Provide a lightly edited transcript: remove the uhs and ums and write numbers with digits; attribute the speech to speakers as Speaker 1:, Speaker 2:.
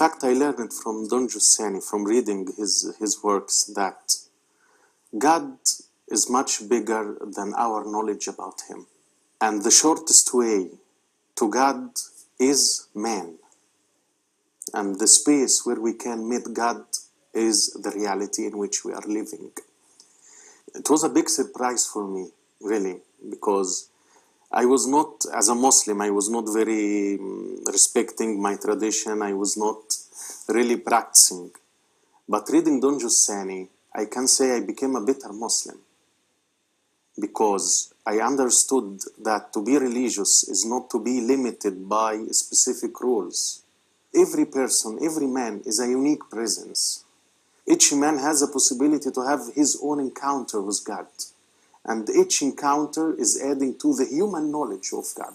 Speaker 1: fact, I learned from Don Giussani, from reading his works, that God is much bigger than our knowledge about him. And the shortest way to God is man. And the space where we can meet God is the reality in which we are living. It was a big surprise for me, really, because I was not, as a Muslim, I was not very respecting my tradition. I was not really practicing. But reading Don Giussani, I can say I became a better Muslim, because I understood that to be religious is not to be limited by specific rules. Every person, every man is a unique presence. Each man has a possibility to have his own encounter with God. And each encounter is adding to the human knowledge of God.